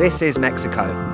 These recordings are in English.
This is Mexico.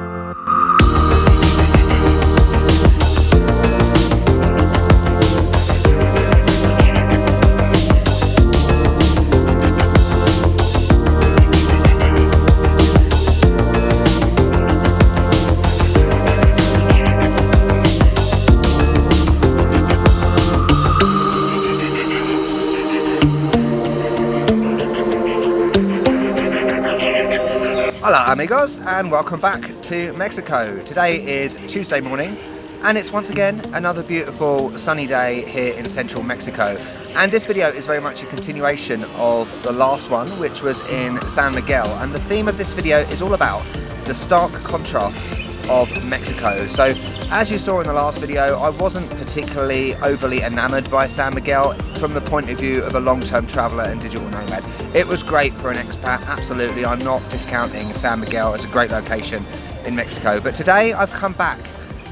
Hola amigos, and welcome back to Mexico. Today is Tuesday morning and it's once again another beautiful sunny day here in central Mexico, and this video is very much a continuation of the last one, which was in San Miguel, and the theme of this video is all about the stark contrasts of Mexico. So as you saw in the last video, I wasn't particularly overly enamored by San Miguel from the point of view of a long-term traveller and digital nomad. It was great for an expat, absolutely. I'm not discounting San Miguel as a great location in Mexico. But today I've come back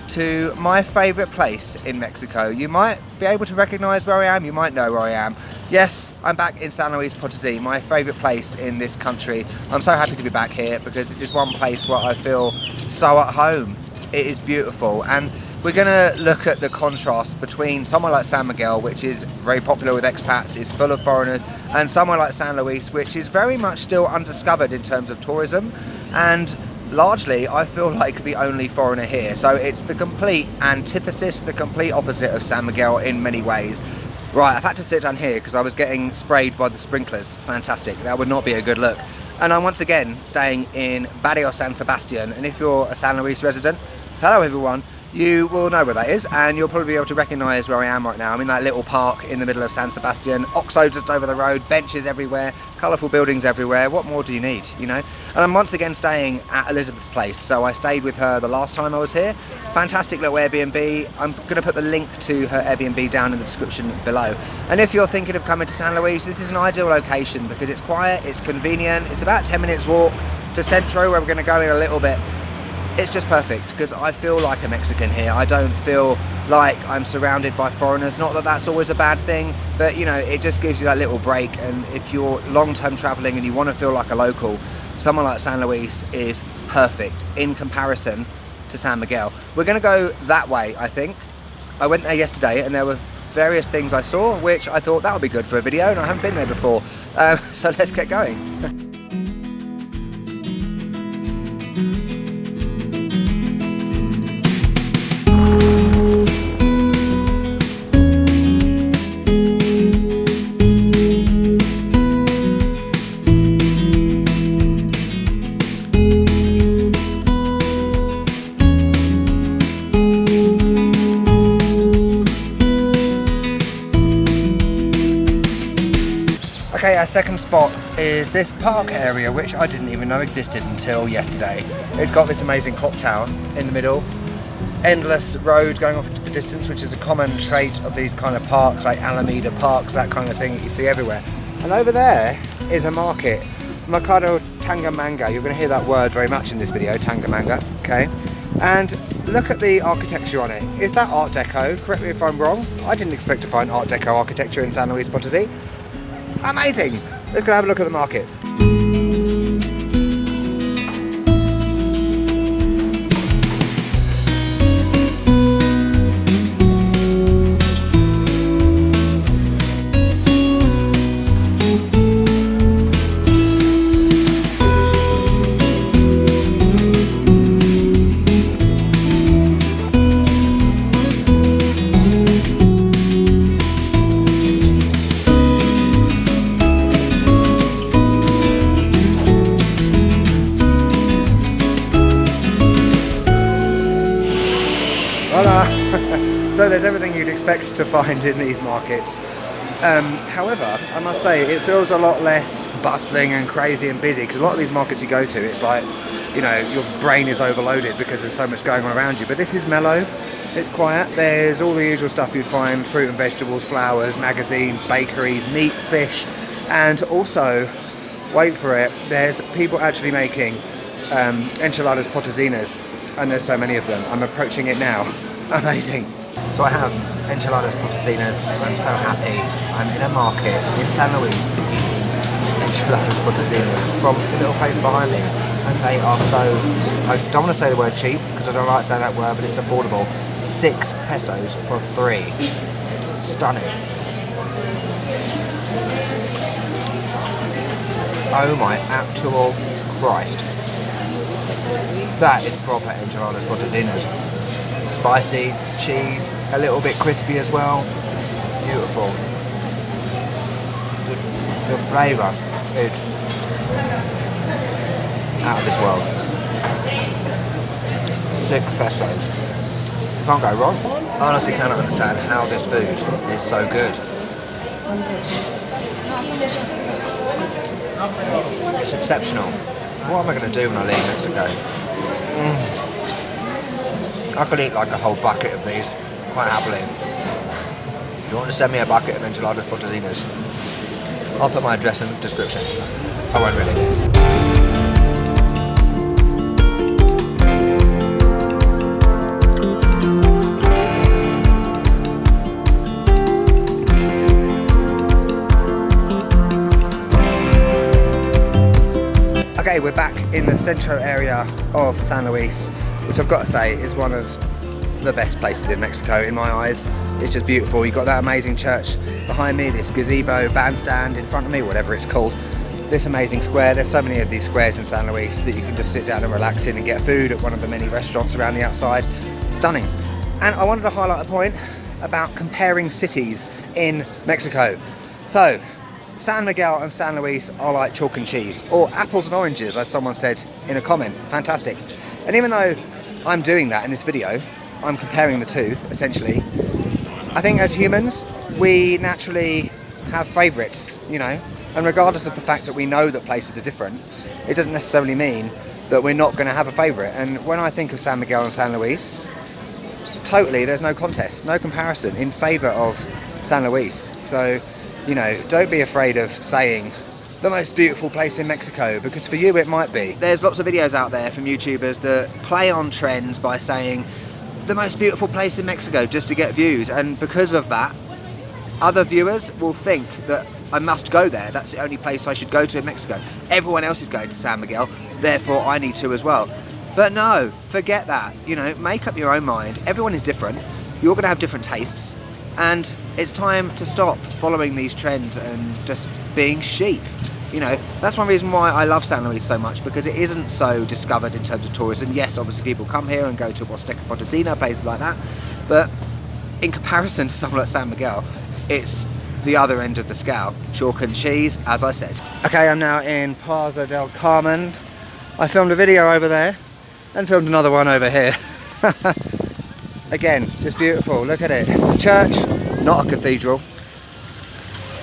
to my favourite place in Mexico. You might be able to recognise where I am, you might know where I am. Yes, I'm back in San Luis Potosí, my favourite place in this country. I'm so happy to be back here because this is one place where I feel so at home. It is beautiful, and we're going to look at the contrast between somewhere like San Miguel, which is very popular with expats, is full of foreigners, and somewhere like San Luis, which is very much still undiscovered in terms of tourism, and largely I feel like the only foreigner here. So it's the complete antithesis, the complete opposite of San Miguel in many ways. Right, I've had to sit down here because I was getting sprayed by the sprinklers. Fantastic, that would not be a good look. And I'm once again staying in Barrio San Sebastian, and if you're a San Luis resident, hello everyone, you will know where that is, and you'll probably be able to recognise where I am right now. I'm in that little park in the middle of San Sebastian, Oxo just over the road, benches everywhere, colourful buildings everywhere. What more do you need, you know? And I'm once again staying at Elizabeth's place, so I stayed with her the last time I was here. Fantastic little Airbnb. I'm going to put the link to her Airbnb down in the description below. And if you're thinking of coming to San Luis, this is an ideal location because it's quiet, it's convenient, it's about 10 minutes walk to Centro, where we're going to go in a little bit. It's just perfect because I feel like a Mexican here. I don't feel like I'm surrounded by foreigners. Not that that's always a bad thing, but you know, it just gives you that little break. And if you're long-term traveling and you want to feel like a local, somewhere like San Luis is perfect in comparison to San Miguel. We're going to go that way, I think. I went there yesterday and there were various things I saw which I thought that would be good for a video, and I haven't been there before. So let's get going. Okay, our second spot is this park area, which I didn't even know existed until yesterday. It's got this amazing clock tower in the middle, endless road going off into the distance, which is a common trait of these kind of parks, like Alameda parks, that kind of thing that you see everywhere. And over there is a market, Mercado Tangamanga. You're going to hear that word very much in this video, Tangamanga, okay? And look at the architecture on it. Is that Art Deco? Correct me if I'm wrong. I didn't expect to find Art Deco architecture in San Luis Potosí. Amazing! Let's go have a look at the market. So there's everything you'd expect to find in these markets. However, I must say, it feels a lot less bustling and crazy and busy, because a lot of these markets you go to, it's like, you know, your brain is overloaded because there's so much going on around you. But this is mellow, it's quiet, there's all the usual stuff you'd find: fruit and vegetables, flowers, magazines, bakeries, meat, fish, and also, wait for it, there's people actually making Enchiladas Potosinas, and there's so many of them. I'm approaching it now. Amazing. So I have Enchiladas Potosinas. I'm so happy. I'm in a market in San Luis eating Enchiladas Potosinas from the little place behind me, and they are so, I don't want to say the word cheap because I don't like saying that word, but it's affordable. 6 pesos for 3. Stunning. Oh my actual Christ. That is proper Enchiladas Potosinas. Spicy, cheese, a little bit crispy as well. Beautiful. The flavour is out of this world. 6 pesos. Can't go wrong. I honestly cannot understand how this food is so good. It's exceptional. What am I going to do when I leave Mexico? I could eat like a whole bucket of these quite happily. If you want to send me a bucket of Enchiladas Potosinas, I'll put my address in the description. I won't really. Okay, we're back in the Centro area of San Luis, which I've got to say is one of the best places in Mexico in my eyes. It's just beautiful. You've got that amazing church behind me, this gazebo, bandstand in front of me, whatever it's called. This amazing square. There's so many of these squares in San Luis that you can just sit down and relax in and get food at one of the many restaurants around the outside. Stunning. And I wanted to highlight a point about comparing cities in Mexico. So, San Miguel and San Luis are like chalk and cheese, or apples and oranges, as someone said in a comment. Fantastic. And even though I'm doing that in this video, I'm comparing the two, essentially. I think as humans, we naturally have favourites, you know, and regardless of the fact that we know that places are different, it doesn't necessarily mean that we're not going to have a favourite. And when I think of San Miguel and San Luis, totally, there's no contest, no comparison in favour of San Luis. So, you know, don't be afraid of saying the most beautiful place in Mexico, because for you it might be. There's lots of videos out there from YouTubers that play on trends by saying the most beautiful place in Mexico just to get views, and because of that, other viewers will think that I must go there. That's the only place I should go to in Mexico. Everyone else is going to San Miguel, therefore I need to as well. But no, forget that. You know, make up your own mind. Everyone is different. You're going to have different tastes. And it's time to stop following these trends and just being sheep. You know, that's one reason why I love San Luis so much, because it isn't so discovered in terms of tourism. Yes, obviously people come here and go to Huasteca Potosina, places like that. But in comparison to something like San Miguel, it's the other end of the scale. Chalk and cheese, as I said. Okay, I'm now in Plaza del Carmen. I filmed a video over there and filmed another one over here. Again, just beautiful. Look at it. A church, not a cathedral.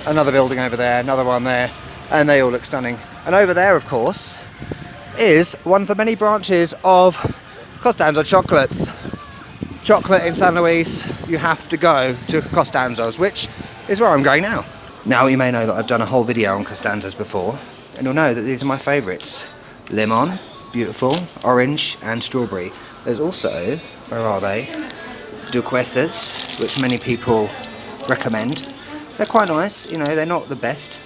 Another building over there, another one there, and they all look stunning. And over there, of course, is one of the many branches of Costanzo Chocolates. Chocolate in San Luis, you have to go to Costanzo's, which is where I'm going now. Now you may know that I've done a whole video on Costanzo's before, and you'll know that these are my favourites. Lemon, beautiful, orange and strawberry. There's also, where are they? Duquesas, which many people recommend. They're quite nice, you know, they're not the best.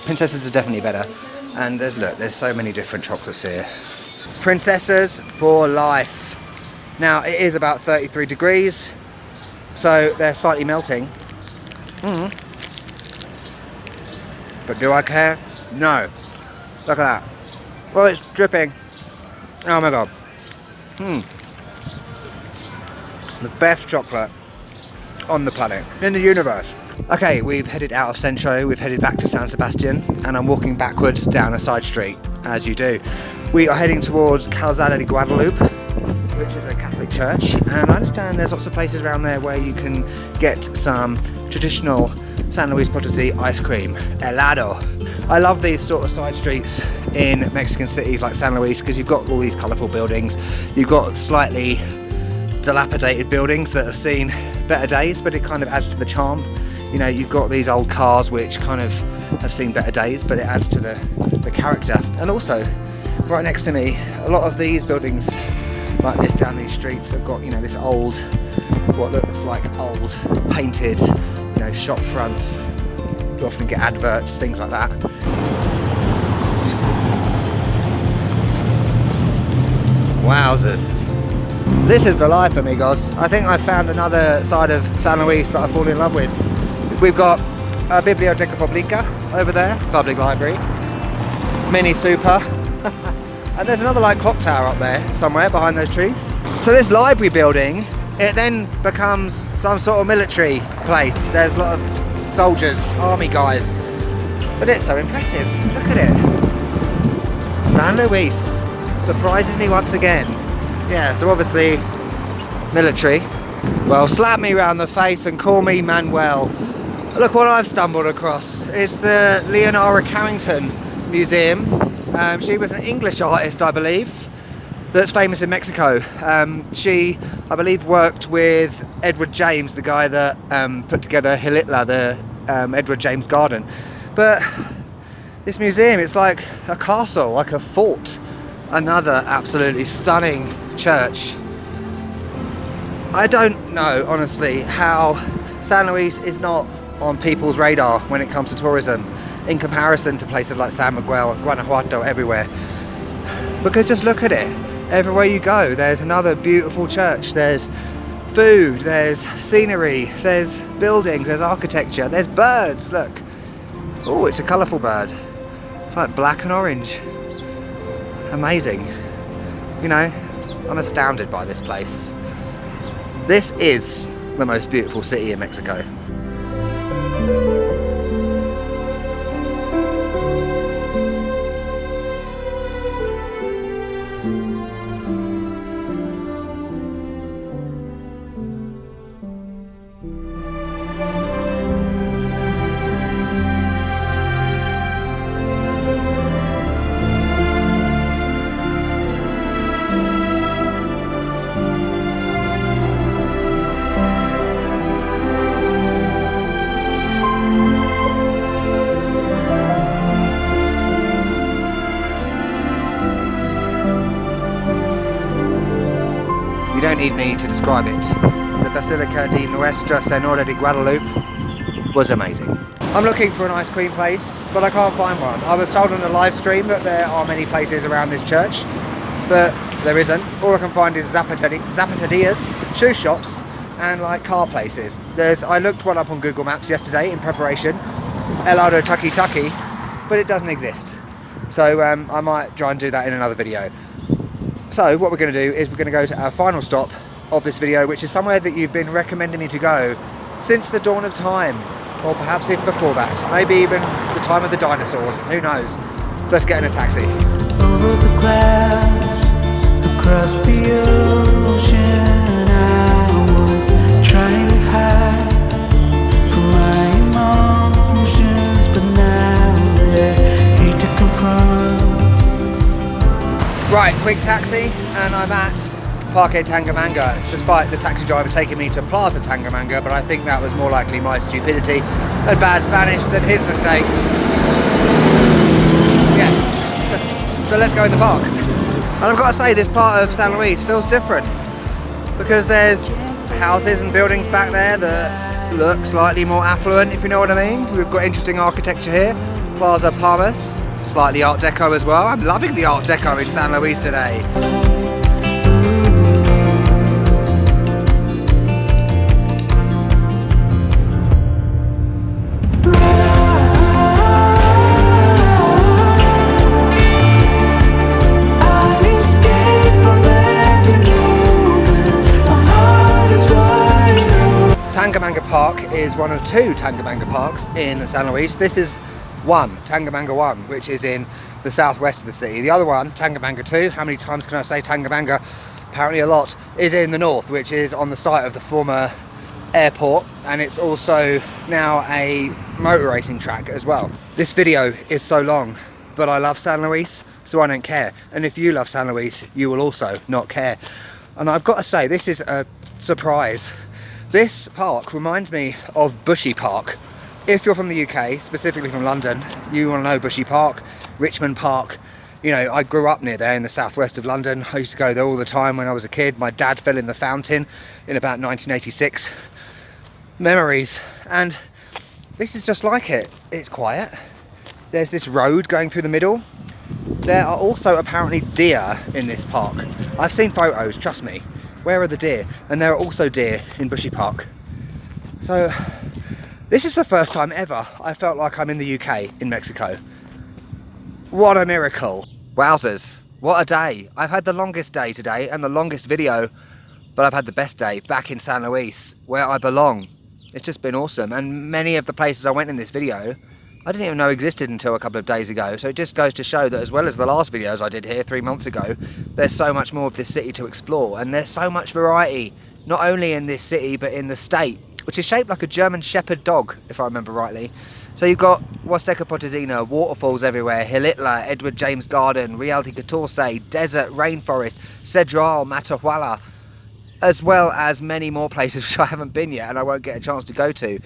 Princesses are definitely better. And there's so many different chocolates here. Princesses for life. Now, it is about 33 degrees, so they're slightly melting. But do I care? No. Look at that. Oh, it's dripping. Oh my god. The best chocolate on the planet, in the universe. Okay, we've headed out of Centro, we've headed back to San Sebastian, and I'm walking backwards down a side street, as you do. We are heading towards Calzada de Guadelupe, which is a Catholic church, and I understand there's lots of places around there where you can get some traditional San Luis Potosí ice cream, helado. I love these sort of side streets in Mexican cities like San Luis, because you've got all these colourful buildings, you've got slightly dilapidated buildings that have seen better days, but it kind of adds to the charm. You know, you've got these old cars which kind of have seen better days, but it adds to the character. And also, right next to me, a lot of these buildings like this down these streets have got, you know, this old, what looks like old painted, you know, shop fronts. You often get adverts, things like that. Wowzers. This is the life, amigos. I think I found another side of San Luis that I fall in love with. We've got a Biblioteca Pública over there, public library, mini super, and there's another like clock tower up there somewhere behind those trees. So this library building, it then becomes some sort of military place. There's a lot of soldiers, army guys, but it's so impressive. Look at it. San Luis surprises me once again. Yeah, so obviously military. Well, slap me round the face and call me Manuel. Look what I've stumbled across. It's the Leonora Carrington Museum. She was an English artist, I believe, that's famous in Mexico. She, I believe, worked with Edward James, the guy that put together Hilitla, the Edward James Garden. But this museum, it's like a castle, like a fort. Another absolutely stunning church. I don't know, honestly, how San Luis is not on people's radar when it comes to tourism in comparison to places like San Miguel, Guanajuato, everywhere. Because just look at it. Everywhere you go, there's another beautiful church. There's food, there's scenery, there's buildings, there's architecture, there's birds, look. Oh, it's a colourful bird. It's like black and orange. Amazing. You know, I'm astounded by this place. This is the most beautiful city in Mexico. You don't need me to describe it. The Basilica de Nuestra Senora de Guadelupe was amazing. I'm looking for an ice cream place, but I can't find one. I was told on the live stream that there are many places around this church, but there isn't. All I can find is zapaterias, shoe shops, and like car places. I looked one up on Google Maps yesterday in preparation, helado tucky tucky, but it doesn't exist. So I might try and do that in another video. So what we're going to do is we're going to go to our final stop of this video, which is somewhere that you've been recommending me to go since the dawn of time, or perhaps even before that, maybe even the time of the dinosaurs, who knows. So let's get in a taxi. Over the clouds, across the ocean, I was trying to hide from my emotions, but now they're here to confront. Right, quick taxi, and I'm at Parque Tangamanga, despite the taxi driver taking me to Plaza Tangamanga, but I think that was more likely my stupidity and bad Spanish than his mistake. Yes. So let's go in the park. And I've got to say, this part of San Luis feels different, because there's houses and buildings back there that look slightly more affluent, if you know what I mean. We've got interesting architecture here. Plaza Palmas, slightly Art Deco as well. I'm loving the Art Deco in San Luis today. Tangamanga Park is one of two Tangamanga parks in San Luis. This is one, Tangamanga 1, which is in the southwest of the city. The other one, Tangamanga 2, how many times can I say Tangamanga? Apparently a lot, is in the north, which is on the site of the former airport, and it's also now a motor racing track as well. This video is so long, but I love San Luis, so I don't care. And if you love San Luis, you will also not care. And I've got to say, this is a surprise. This park reminds me of Bushy Park. If you're from the UK, specifically from London, you want to know Bushy Park, Richmond Park. You know, I grew up near there in the southwest of London. I used to go there all the time when I was a kid. My dad fell in the fountain in about 1986. Memories. And this is just like it. It's quiet. There's this road going through the middle. there are also apparently deer in this park. I've seen photos, trust me. Where are the deer? And there are also deer in Bushy Park. So this is the first time ever I felt like I'm in the UK, in Mexico. What a miracle. Wowzers, what a day. I've had the longest day today and the longest video, but I've had the best day back in San Luis, where I belong. It's just been awesome, and many of the places I went in this video I didn't even know existed until a couple of days ago, so it just goes to show that as well as the last videos I did here 3 months ago, there's so much more of this city to explore, and there's so much variety, not only in this city but in the state, which is shaped like a German Shepherd dog, if I remember rightly. So you've got Huasteca Potosina, waterfalls everywhere, Hilitla, Edward James Garden, Realty 14, desert, rainforest, Cedral, Matahuala, as well as many more places which I haven't been yet and I won't get a chance to go to.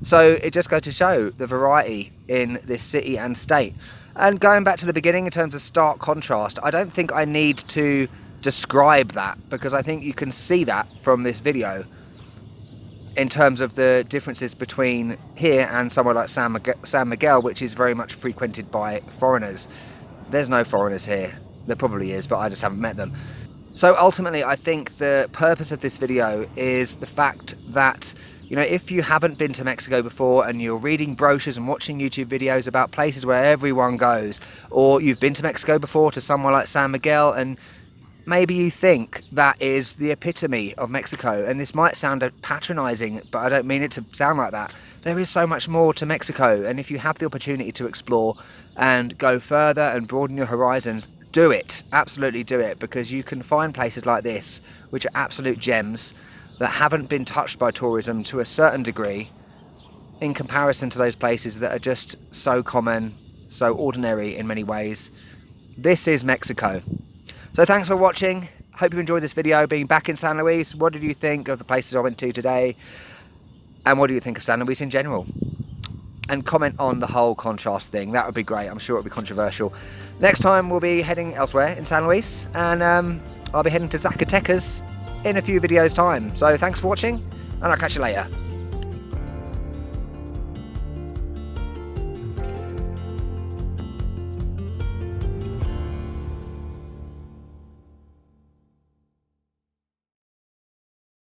So it just goes to show the variety in this city and state. And going back to the beginning in terms of stark contrast, I don't think I need to describe that, because I think you can see that from this video in terms of the differences between here and somewhere like San Miguel, which is very much frequented by foreigners. There's no foreigners here. There probably is, but I just haven't met them. So ultimately, I think the purpose of this video is the fact that, you know, if you haven't been to Mexico before and you're reading brochures and watching YouTube videos about places where everyone goes, or you've been to Mexico before to somewhere like San Miguel and maybe you think that is the epitome of Mexico, and this might sound patronizing, but I don't mean it to sound like that. There is so much more to Mexico, and if you have the opportunity to explore and go further and broaden your horizons, do it. Absolutely do it, because you can find places like this, which are absolute gems, that haven't been touched by tourism to a certain degree in comparison to those places that are just so common, so ordinary in many ways. This is Mexico. So thanks for watching. Hope you enjoyed this video being back in San Luis. What did you think of the places I went to today? And what do you think of San Luis in general? And comment on the whole contrast thing. That would be great. I'm sure it would be controversial. Next time we'll be heading elsewhere in San Luis, and I'll be heading to Zacatecas in a few videos time. So thanks for watching, and I'll catch you later.